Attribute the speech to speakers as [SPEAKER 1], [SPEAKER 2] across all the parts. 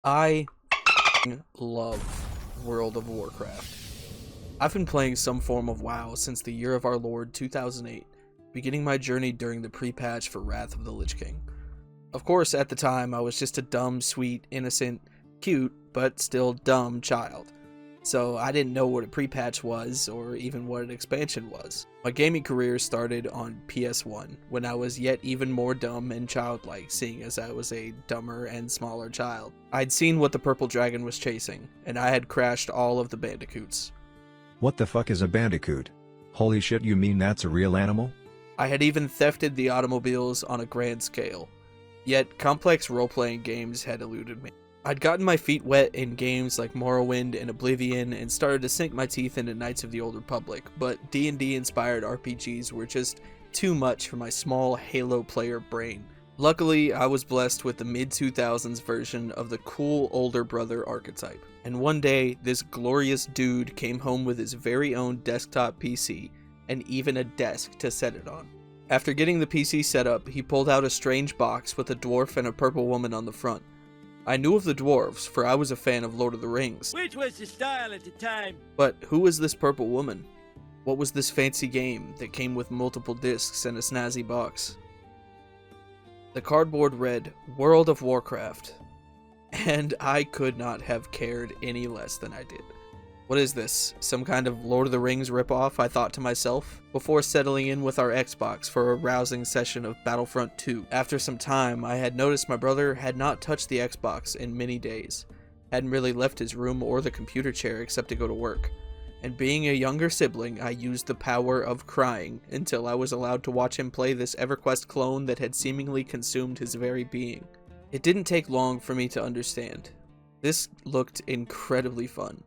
[SPEAKER 1] I love World of Warcraft. I've been playing some form of WoW since the year of our Lord 2008, beginning my journey during the pre-patch for Wrath of the Lich King. Of course, at the time, I was just a dumb, sweet, innocent, cute, but still dumb child. So I didn't know what a pre-patch was, or even what an expansion was. My gaming career started on PS1, when I was yet even more dumb and childlike, seeing as I was a dumber and smaller child. I'd seen what the purple dragon was chasing, and I had crashed all of the bandicoots.
[SPEAKER 2] What the fuck is a bandicoot? Holy shit, you mean that's a real animal?
[SPEAKER 1] I had even thefted the automobiles on a grand scale. Yet complex role-playing games had eluded me. I'd gotten my feet wet in games like Morrowind and Oblivion and started to sink my teeth into Knights of the Old Republic, but D&D inspired RPGs were just too much for my small Halo player brain. Luckily, I was blessed with the mid-2000s version of the cool older brother archetype, and one day, this glorious dude came home with his very own desktop PC, and even a desk to set it on. After getting the PC set up, he pulled out a strange box with a dwarf and a purple woman on the front. I knew of the dwarves, for I was a fan of Lord of the Rings.
[SPEAKER 3] Which was the style at the time.
[SPEAKER 1] But who was this purple woman? What was this fancy game that came with multiple discs and a snazzy box? The cardboard read, World of Warcraft. And I could not have cared any less than I did. What is this? Some kind of Lord of the Rings ripoff, I thought to myself, before settling in with our Xbox for a rousing session of Battlefront 2. After some time, I had noticed my brother had not touched the Xbox in many days, hadn't really left his room or the computer chair except to go to work. And being a younger sibling, I used the power of crying until I was allowed to watch him play this EverQuest clone that had seemingly consumed his very being. It didn't take long for me to understand. This looked incredibly fun.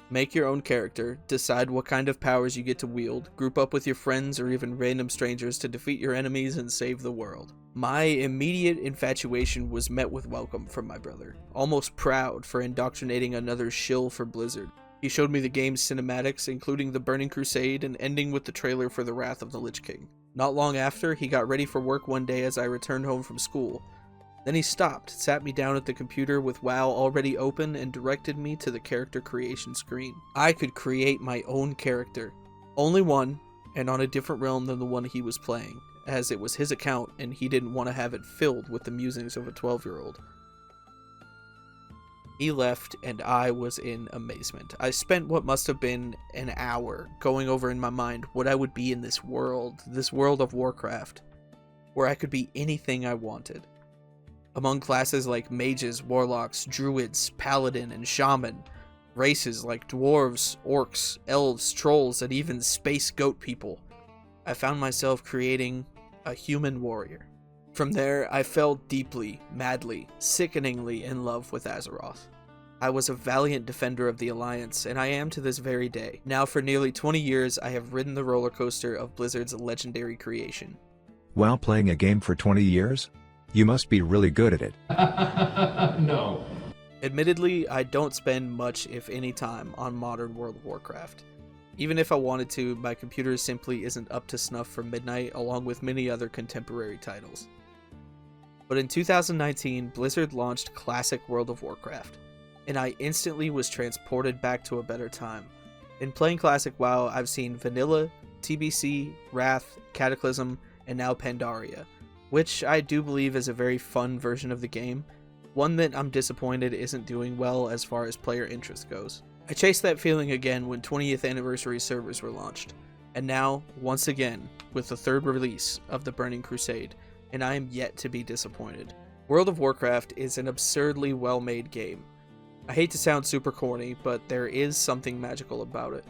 [SPEAKER 1] Make your own character, decide what kind of powers you get to wield, group up with your friends or even random strangers to defeat your enemies and save the world. My immediate infatuation was met with welcome from my brother, almost proud for indoctrinating another shill for Blizzard. He showed me the game's cinematics, including the Burning Crusade and ending with the trailer for the Wrath of the Lich King. Not long after, he got ready for work one day as I returned home from school. Then he stopped, sat me down at the computer with WoW already open, and directed me to the character creation screen. I could create my own character. Only one, and on a different realm than the one he was playing, as it was his account and he didn't want to have it filled with the musings of a 12-year-old. He left, and I was in amazement. I spent what must have been an hour going over in my mind what I would be in this world of Warcraft, where I could be anything I wanted. Among classes like mages, warlocks, druids, paladin, and shaman, races like dwarves, orcs, elves, trolls, and even space goat people, I found myself creating a human warrior. From there, I fell deeply, madly, sickeningly in love with Azeroth. I was a valiant defender of the Alliance, and I am to this very day. Now for nearly 20 years, I have ridden the roller coaster of Blizzard's legendary creation.
[SPEAKER 2] While playing a game for 20 years? You must be really good at it.
[SPEAKER 4] No.
[SPEAKER 1] Admittedly, I don't spend much, if any, time on modern World of Warcraft. Even if I wanted to, my computer simply isn't up to snuff for midnight, along with many other contemporary titles. But in 2019, Blizzard launched Classic World of Warcraft, and I instantly was transported back to a better time. In playing Classic WoW, I've seen Vanilla, TBC, Wrath, Cataclysm, and now Pandaria, which I do believe is a very fun version of the game, one that I'm disappointed isn't doing well as far as player interest goes. I chased that feeling again when 20th anniversary servers were launched, and now, once again, with the third release of the Burning Crusade, and I am yet to be disappointed. World of Warcraft is an absurdly well-made game. I hate to sound super corny, but there is something magical about it.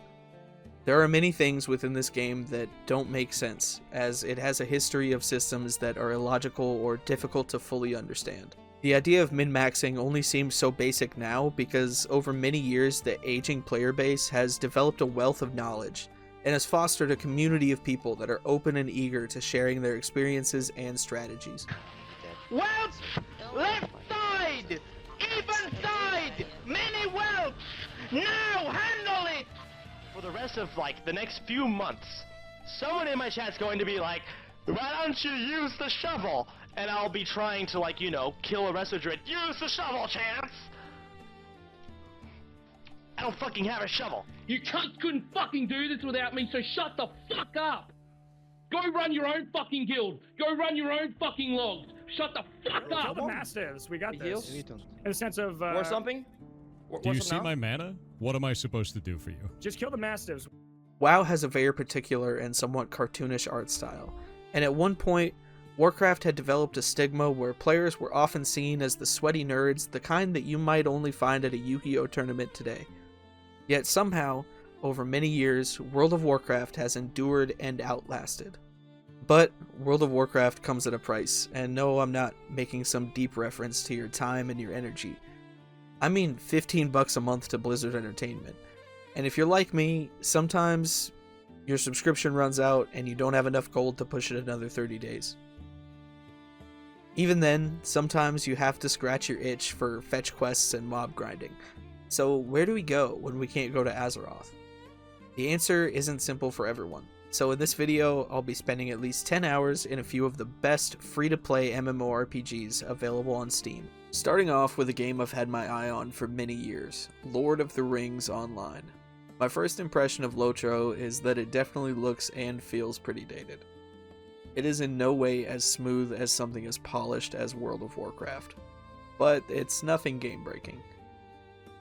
[SPEAKER 1] There are many things within this game that don't make sense, as it has a history of systems that are illogical or difficult to fully understand. The idea of min-maxing only seems so basic now because over many years the aging player base has developed a wealth of knowledge and has fostered a community of people that are open and eager to sharing their experiences and strategies.
[SPEAKER 5] Welts! Left side! Even side! Many welts! Now handle it!
[SPEAKER 6] For the rest of, like, the next few months, someone in my chat's going to be like, why don't you use the shovel? And I'll be trying to, like, you know, kill a resto druid. Use the shovel, chance! I don't fucking have a shovel.
[SPEAKER 4] You cunts couldn't fucking do this without me, so shut the fuck up! Go run your own fucking guild! Go run your own fucking logs! Shut the fuck
[SPEAKER 7] Kill
[SPEAKER 4] up!
[SPEAKER 7] the mastiffs. We got this.
[SPEAKER 8] In
[SPEAKER 7] the sense of
[SPEAKER 8] Or something?
[SPEAKER 9] Do you see my mana? What am I supposed to do for you?
[SPEAKER 7] Just kill the mastiffs.
[SPEAKER 1] WoW has a very particular and somewhat cartoonish art style, and at one point, Warcraft had developed a stigma where players were often seen as the sweaty nerds, the kind that you might only find at a Yu-Gi-Oh tournament today. Yet somehow, over many years, World of Warcraft has endured and outlasted. But World of Warcraft comes at a price, and no, I'm not making some deep reference to your time and your energy. I mean $15 a month to Blizzard Entertainment. And if you're like me, sometimes your subscription runs out and you don't have enough gold to push it another 30 days. Even then, sometimes you have to scratch your itch for fetch quests and mob grinding. So where do we go when we can't go to Azeroth? The answer isn't simple for everyone. So in this video, I'll be spending at least 10 hours in a few of the best free-to-play MMORPGs available on Steam. Starting off with a game I've had my eye on for many years, Lord of the Rings Online. My first impression of LOTRO is that it definitely looks and feels pretty dated. It is in no way as smooth as something as polished as World of Warcraft, but it's nothing game-breaking.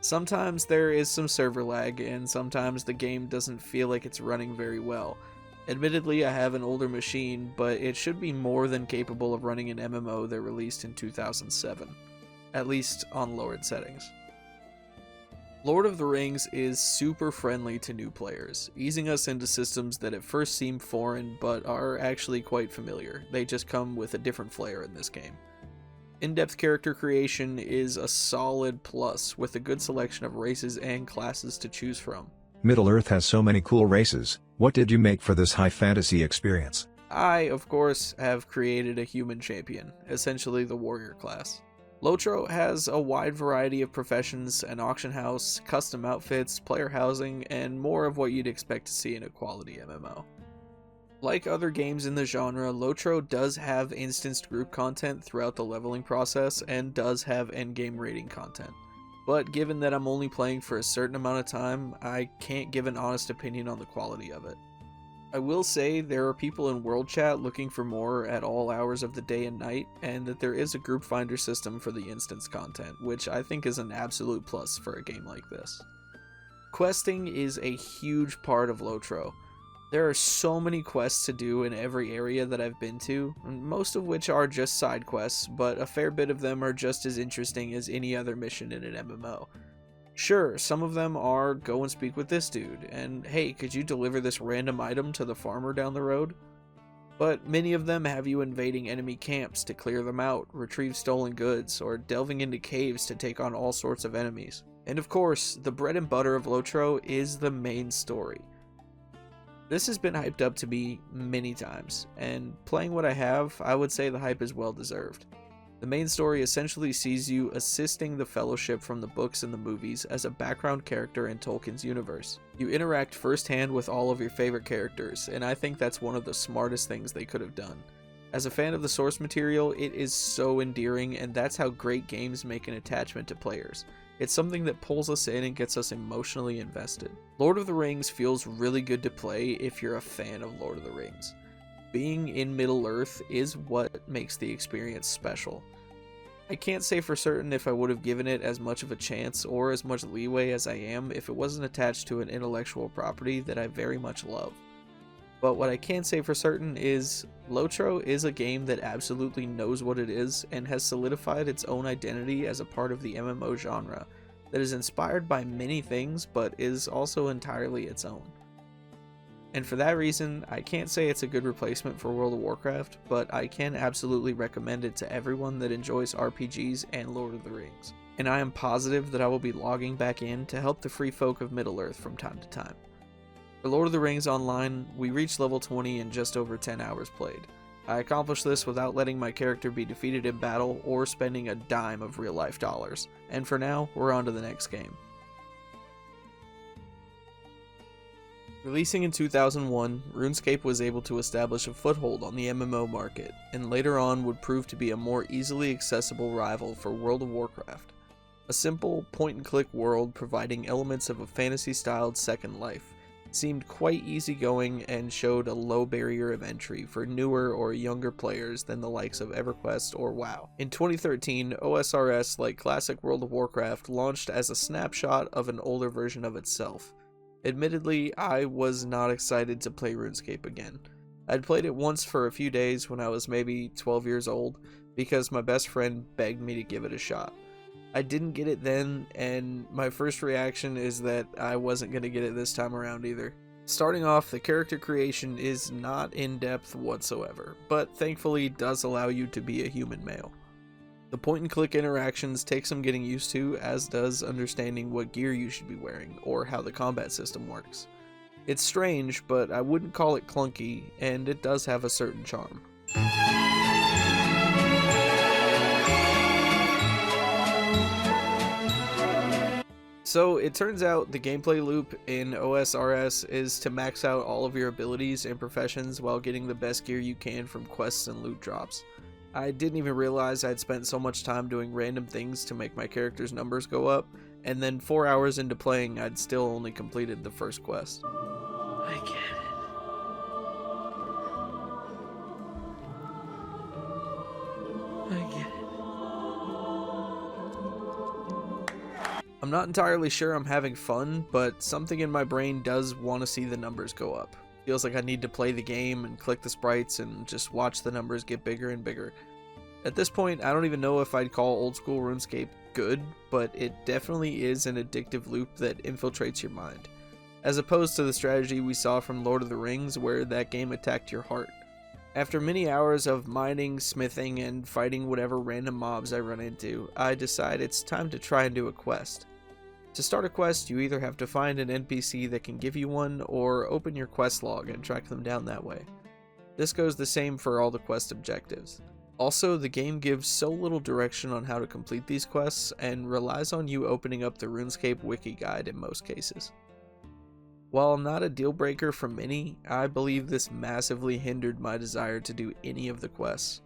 [SPEAKER 1] Sometimes there is some server lag, and sometimes the game doesn't feel like it's running very well. Admittedly, I have an older machine, but it should be more than capable of running an MMO that released in 2007, at least on lowered settings. Lord of the Rings is super friendly to new players, easing us into systems that at first seem foreign but are actually quite familiar. They just come with a different flair in this game. In-depth character creation is a solid plus, with a good selection of races and classes to choose from.
[SPEAKER 2] Middle-earth has so many cool races. What did you make for this high fantasy experience?
[SPEAKER 1] I, of course, have created a human champion, essentially the warrior class. LOTRO has a wide variety of professions, an auction house, custom outfits, player housing, and more of what you'd expect to see in a quality MMO. Like other games in the genre, LOTRO does have instanced group content throughout the leveling process and does have endgame rating content. But given that I'm only playing for a certain amount of time, I can't give an honest opinion on the quality of it. I will say there are people in World Chat looking for more at all hours of the day and night, and that there is a group finder system for the instance content, which I think is an absolute plus for a game like this. Questing is a huge part of LOTRO. There are so many quests to do in every area that I've been to, most of which are just side quests, but a fair bit of them are just as interesting as any other mission in an MMO. Sure, some of them are go and speak with this dude, and hey, could you deliver this random item to the farmer down the road? But many of them have you invading enemy camps to clear them out, retrieve stolen goods, or delving into caves to take on all sorts of enemies. And of course, the bread and butter of LOTRO is the main story. This has been hyped up to me many times, and playing what I have, I would say the hype is well deserved. The main story essentially sees you assisting the Fellowship from the books and the movies as a background character in Tolkien's universe. You interact firsthand with all of your favorite characters, and I think that's one of the smartest things they could have done. As a fan of the source material, it is so endearing, and that's how great games make an attachment to players. It's something that pulls us in and gets us emotionally invested. Lord of the Rings feels really good to play if you're a fan of Lord of the Rings. Being in Middle-earth is what makes the experience special. I can't say for certain if I would have given it as much of a chance or as much leeway as I am if it wasn't attached to an intellectual property that I very much love. But what I can say for certain is LOTRO is a game that absolutely knows what it is and has solidified its own identity as a part of the MMO genre that is inspired by many things but is also entirely its own. And for that reason, I can't say it's a good replacement for World of Warcraft, but I can absolutely recommend it to everyone that enjoys RPGs and Lord of the Rings. And I am positive that I will be logging back in to help the free folk of Middle-earth from time to time. For Lord of the Rings Online, we reached level 20 in just over 10 hours played. I accomplished this without letting my character be defeated in battle or spending a dime of real-life dollars. And for now, we're on to the next game. Releasing in 2001, RuneScape was able to establish a foothold on the MMO market, and later on would prove to be a more easily accessible rival for World of Warcraft. A simple point-and-click world providing elements of a fantasy-styled Second Life seemed quite easygoing and showed a low barrier of entry for newer or younger players than the likes of EverQuest or WoW. In 2013, OSRS, like classic World of Warcraft, launched as a snapshot of an older version of itself. Admittedly, I was not excited to play RuneScape again. I'd played it once for a few days when I was maybe 12 years old because my best friend begged me to give it a shot. I didn't get it then, and my first reaction is that I wasn't going to get it this time around either. Starting off, the character creation is not in-depth whatsoever, but thankfully does allow you to be a human male. The point-and-click interactions take some getting used to, as does understanding what gear you should be wearing, or how the combat system works. It's strange, but I wouldn't call it clunky, and it does have a certain charm. So it turns out the gameplay loop in OSRS is to max out all of your abilities and professions while getting the best gear you can from quests and loot drops. I didn't even realize I'd spent so much time doing random things to make my character's numbers go up, and then 4 hours into playing I'd still only completed the first quest.
[SPEAKER 3] I get it. I get it.
[SPEAKER 1] I'm not entirely sure I'm having fun, but something in my brain does want to see the numbers go up. Feels like I need to play the game and click the sprites and just watch the numbers get bigger and bigger. At this point, I don't even know if I'd call old school RuneScape good, but it definitely is an addictive loop that infiltrates your mind, as opposed to the strategy we saw from Lord of the Rings where that game attacked your heart. After many hours of mining, smithing, and fighting whatever random mobs I run into, I decide it's time to try and do a quest. To start a quest, you either have to find an NPC that can give you one, or open your quest log and track them down that way. This goes the same for all the quest objectives. Also, the game gives so little direction on how to complete these quests, and relies on you opening up the RuneScape wiki guide in most cases. While not a deal breaker for many, I believe this massively hindered my desire to do any of the quests.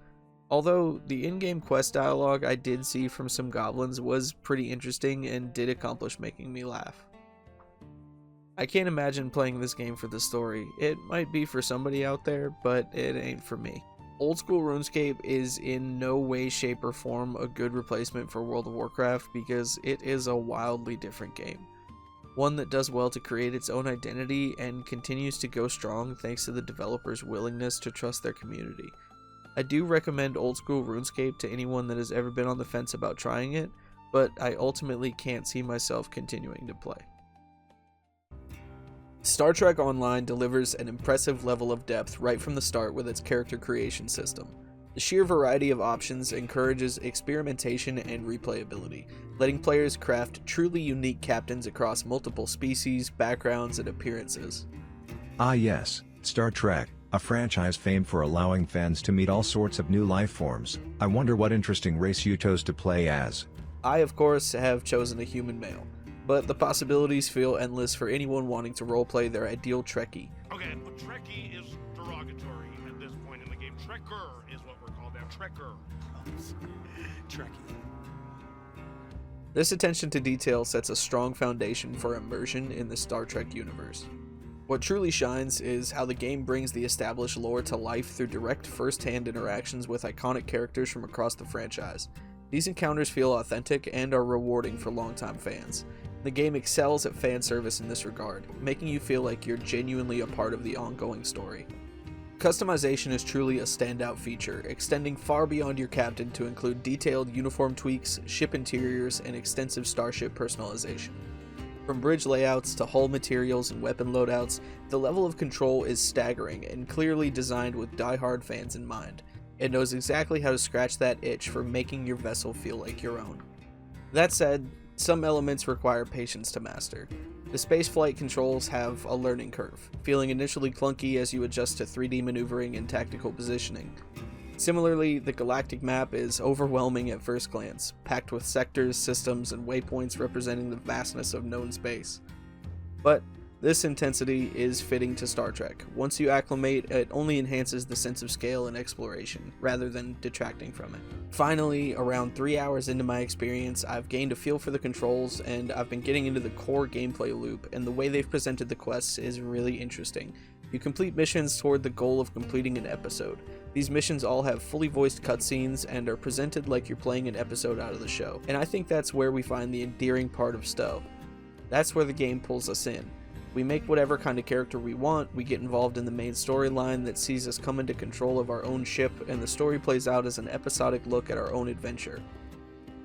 [SPEAKER 1] Although the in-game quest dialogue I did see from some goblins was pretty interesting and did accomplish making me laugh. I can't imagine playing this game for the story. It might be for somebody out there, but it ain't for me. Old school RuneScape is in no way, shape, or form a good replacement for World of Warcraft because it is a wildly different game. One that does well to create its own identity and continues to go strong thanks to the developers' willingness to trust their community. I do recommend old school RuneScape to anyone that has ever been on the fence about trying it, but I ultimately can't see myself continuing to play. Star Trek Online delivers an impressive level of depth right from the start with its character creation system. The sheer variety of options encourages experimentation and replayability, letting players craft truly unique captains across multiple species, backgrounds, and appearances.
[SPEAKER 2] Ah yes, Star Trek, a franchise famed for allowing fans to meet all sorts of new life forms. I wonder what interesting race you chose to play as.
[SPEAKER 1] I, of course, have chosen a human male, but the possibilities feel endless for anyone wanting to roleplay their ideal Trekkie.
[SPEAKER 8] Okay, but Trekkie is derogatory at this point in the game. Trekker is what we're called now. Trekker.
[SPEAKER 3] Trekkie.
[SPEAKER 1] This attention to detail sets a strong foundation for immersion in the Star Trek universe. What truly shines is how the game brings the established lore to life through direct first-hand interactions with iconic characters from across the franchise. These encounters feel authentic and are rewarding for longtime fans. The game excels at fan service in this regard, making you feel like you're genuinely a part of the ongoing story. Customization is truly a standout feature, extending far beyond your captain to include detailed uniform tweaks, ship interiors, and extensive starship personalization. From bridge layouts to hull materials and weapon loadouts, the level of control is staggering and clearly designed with die-hard fans in mind. It knows exactly how to scratch that itch for making your vessel feel like your own. That said, some elements require patience to master. The spaceflight controls have a learning curve, feeling initially clunky as you adjust to 3D maneuvering and tactical positioning. Similarly, the galactic map is overwhelming at first glance, packed with sectors, systems, and waypoints representing the vastness of known space. But This intensity is fitting to Star Trek. Once you acclimate, it only enhances the sense of scale and exploration, rather than detracting from it. Finally, around 3 hours into my experience, I've gained a feel for the controls, and I've been getting into the core gameplay loop, and the way they've presented the quests is really interesting. You complete missions toward the goal of completing an episode. These missions all have fully voiced cutscenes and are presented like you're playing an episode out of the show, and I think that's where we find the endearing part of SWTOR. That's where the game pulls us in. We make whatever kind of character we want, we get involved in the main storyline that sees us come into control of our own ship, and the story plays out as an episodic look at our own adventure.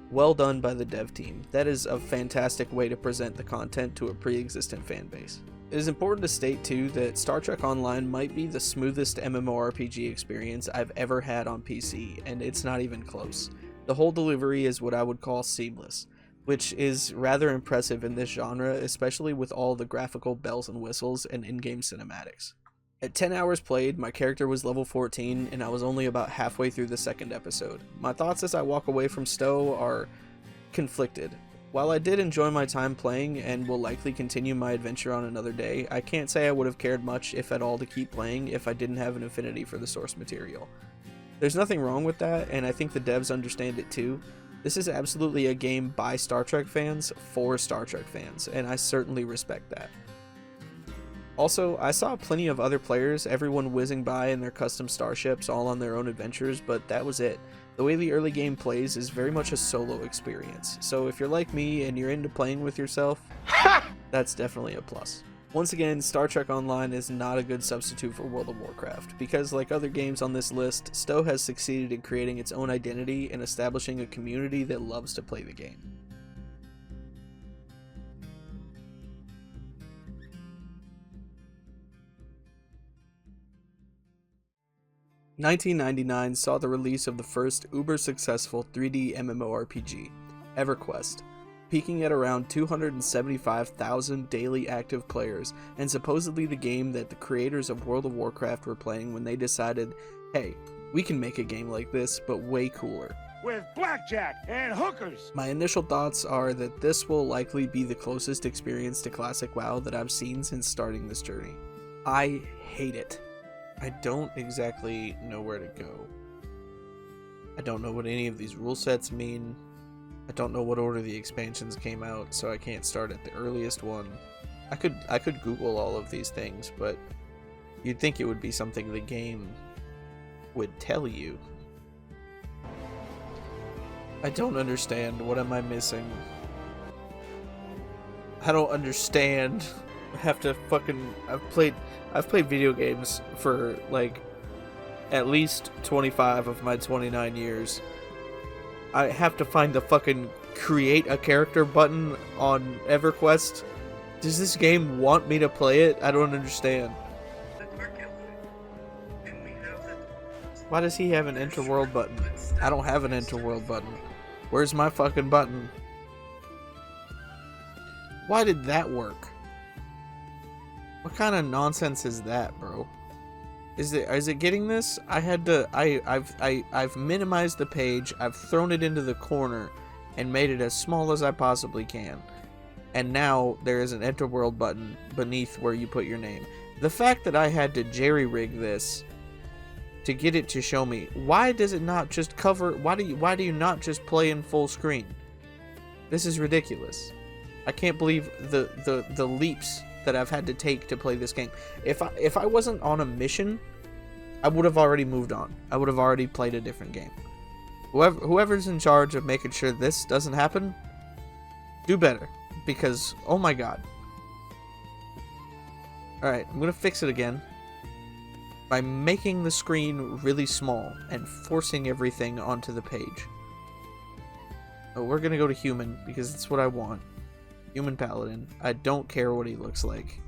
[SPEAKER 1] Well done by the dev team. That is a fantastic way to present the content to a pre-existent fanbase. It is important to state too that Star Trek Online might be the smoothest MMORPG experience I've ever had on PC, and it's not even close. The whole delivery is what I would call seamless, which is rather impressive in this genre, especially with all the graphical bells and whistles and in-game cinematics. At 10 hours played, my character was level 14, and I was only about halfway through the second episode. My thoughts as I walk away from SWTOR are conflicted. While I did enjoy my time playing and will likely continue my adventure on another day, I can't say I would have cared much, if at all, to keep playing if I didn't have an affinity for the source material. There's nothing wrong with that, and I think the devs understand it too. This is absolutely a game by Star Trek fans for Star Trek fans, and I certainly respect that. Also, I saw plenty of other players, everyone whizzing by in their custom starships, all on their own adventures, but that was it. The way the early game plays is very much a solo experience, so if you're like me and you're into playing with yourself, that's definitely a plus. Once again, Star Trek Online is not a good substitute for World of Warcraft, because like other games on this list, SWTOR has succeeded in creating its own identity and establishing a community that loves to play the game. (1999) saw the release of the first uber-successful 3D MMORPG, EverQuest, peaking at around 275,000 daily active players, and supposedly the game that the creators of World of Warcraft were playing when they decided, hey, we can make a game like this, but way cooler.
[SPEAKER 8] With blackjack and hookers!
[SPEAKER 1] My initial thoughts are that this will likely be the closest experience to classic WoW that I've seen since starting this journey. I hate it. I don't exactly know where to go. I don't know what any of these rule sets mean. I don't know what order the expansions came out, so I can't start at the earliest one. I could Google all of these things, but you'd think it would be something the game would tell you. I don't understand. What am I missing? I don't understand. I have to fucking... I've played video games for like at least 25 of my 29 years. I have to find the fucking create a character button on EverQuest. Does this game want me to play it? I don't understand. Why does he have an enter world button? I don't have an enter world button. Where's my fucking button? Why did that work? What kind of nonsense is that, bro? Is it getting this? I've minimized the page, I've thrown it into the corner, and made it as small as I possibly can. And now there is an enter world button beneath where you put your name. The fact that I had to jerry-rig this to get it to show me, why does it not just cover? Why do you not just play in full screen? This is ridiculous. I can't believe the leaps that I've had to take to play this game. If I wasn't on a mission, I would have already moved on. I would have already played a different game. Whoever's in charge of making sure this doesn't happen, do better, because oh my god. Alright, I'm gonna fix it again by making the screen really small and forcing everything onto the page. Oh, we're gonna go to human because that's what I want. Human paladin. I don't care what he looks like.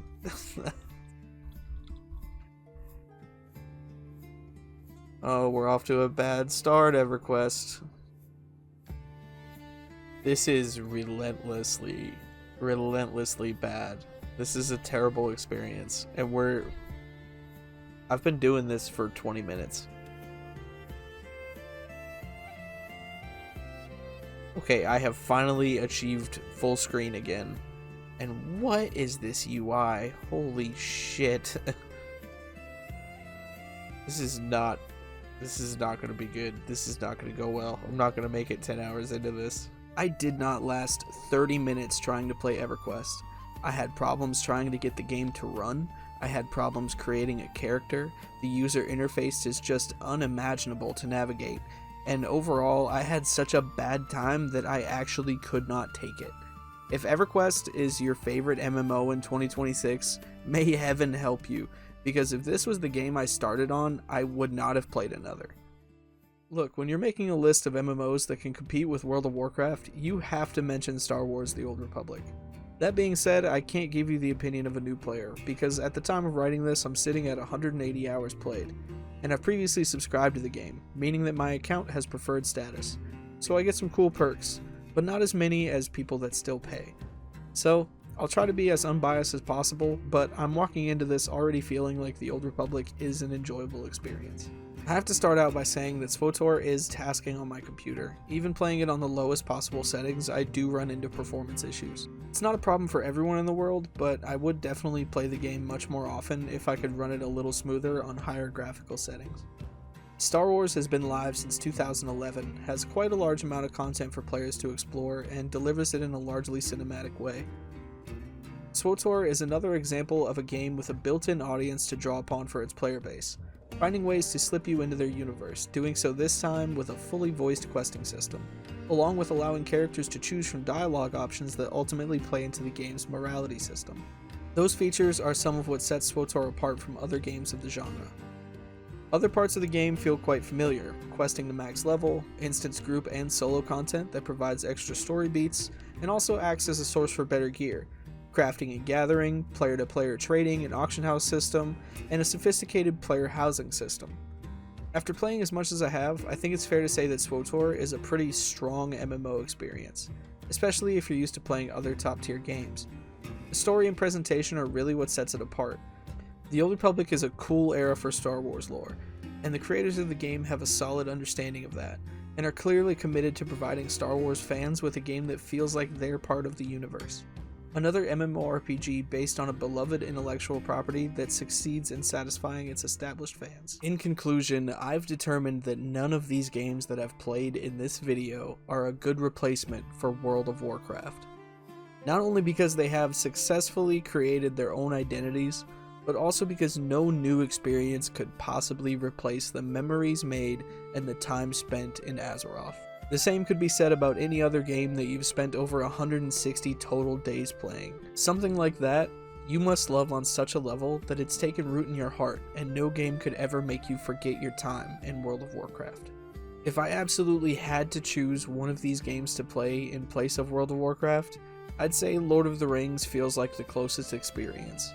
[SPEAKER 1] Oh, we're off to a bad start, EverQuest. This is relentlessly bad. This is a terrible experience. And I've been doing this for 20 minutes. Okay, I have finally achieved full screen again, And what is this UI? Holy shit. This is not going to be good. This is not going to go well. I'm not going to make it 10 hours into this. I did not last 30 minutes trying to play EverQuest. I had problems trying to get the game to run. I had problems creating a character. The user interface is just unimaginable to navigate. And overall, I had such a bad time that I actually could not take it. If EverQuest is your favorite MMO in 2026, may heaven help you, because if this was the game I started on, I would not have played another. Look, when you're making a list of MMOs that can compete with World of Warcraft, you have to mention Star Wars: The Old Republic. That being said, I can't give you the opinion of a new player, because at the time of writing this, I'm sitting at 180 hours played, and I've previously subscribed to the game, meaning that my account has preferred status, so I get some cool perks, but not as many as people that still pay. So, I'll try to be as unbiased as possible, but I'm walking into this already feeling like the Old Republic is an enjoyable experience. I have to start out by saying that SWTOR is tasking on my computer. Even playing it on the lowest possible settings, I do run into performance issues. It's not a problem for everyone in the world, but I would definitely play the game much more often if I could run it a little smoother on higher graphical settings. Star Wars has been live since 2011, has quite a large amount of content for players to explore, and delivers it in a largely cinematic way. SWTOR is another example of a game with a built-in audience to draw upon for its player base, finding ways to slip you into their universe, doing so this time with a fully voiced questing system, along with allowing characters to choose from dialogue options that ultimately play into the game's morality system. Those features are some of what sets SWTOR apart from other games of the genre. Other parts of the game feel quite familiar: questing to max level, instance group and solo content that provides extra story beats, and also acts as a source for better gear, crafting and gathering, player-to-player trading and auction house system, and a sophisticated player housing system. After playing as much as I have, I think it's fair to say that SWTOR is a pretty strong MMO experience, especially if you're used to playing other top-tier games. The story and presentation are really what sets it apart. The Old Republic is a cool era for Star Wars lore, and the creators of the game have a solid understanding of that, and are clearly committed to providing Star Wars fans with a game that feels like they're part of the universe. Another MMORPG based on a beloved intellectual property that succeeds in satisfying its established fans. In conclusion, I've determined that none of these games that I've played in this video are a good replacement for World of Warcraft. Not only because they have successfully created their own identities, but also because no new experience could possibly replace the memories made and the time spent in Azeroth. The same could be said about any other game that you've spent over 160 total days playing. Something like that, you must love on such a level that it's taken root in your heart, and no game could ever make you forget your time in World of Warcraft. If I absolutely had to choose one of these games to play in place of World of Warcraft, I'd say Lord of the Rings feels like the closest experience.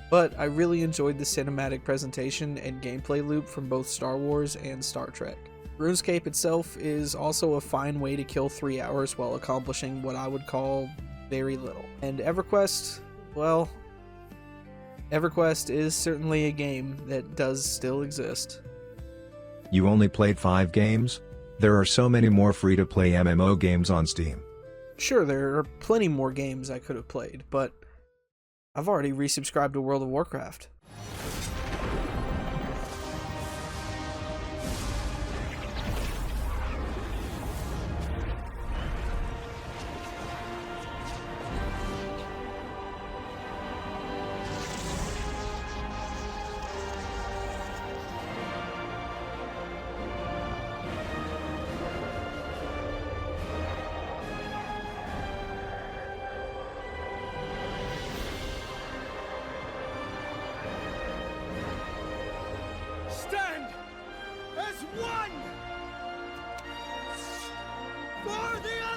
[SPEAKER 1] But I really enjoyed the cinematic presentation and gameplay loop from both Star Wars and Star Trek. RuneScape itself is also a fine way to kill 3 hours while accomplishing what I would call very little. And EverQuest, well, EverQuest is certainly a game that does still exist.
[SPEAKER 2] You only played 5 games? There are so many more free-to-play MMO games on Steam.
[SPEAKER 1] Sure, there are plenty more games I could have played, but I've already resubscribed to World of Warcraft.
[SPEAKER 3] Stand as one for the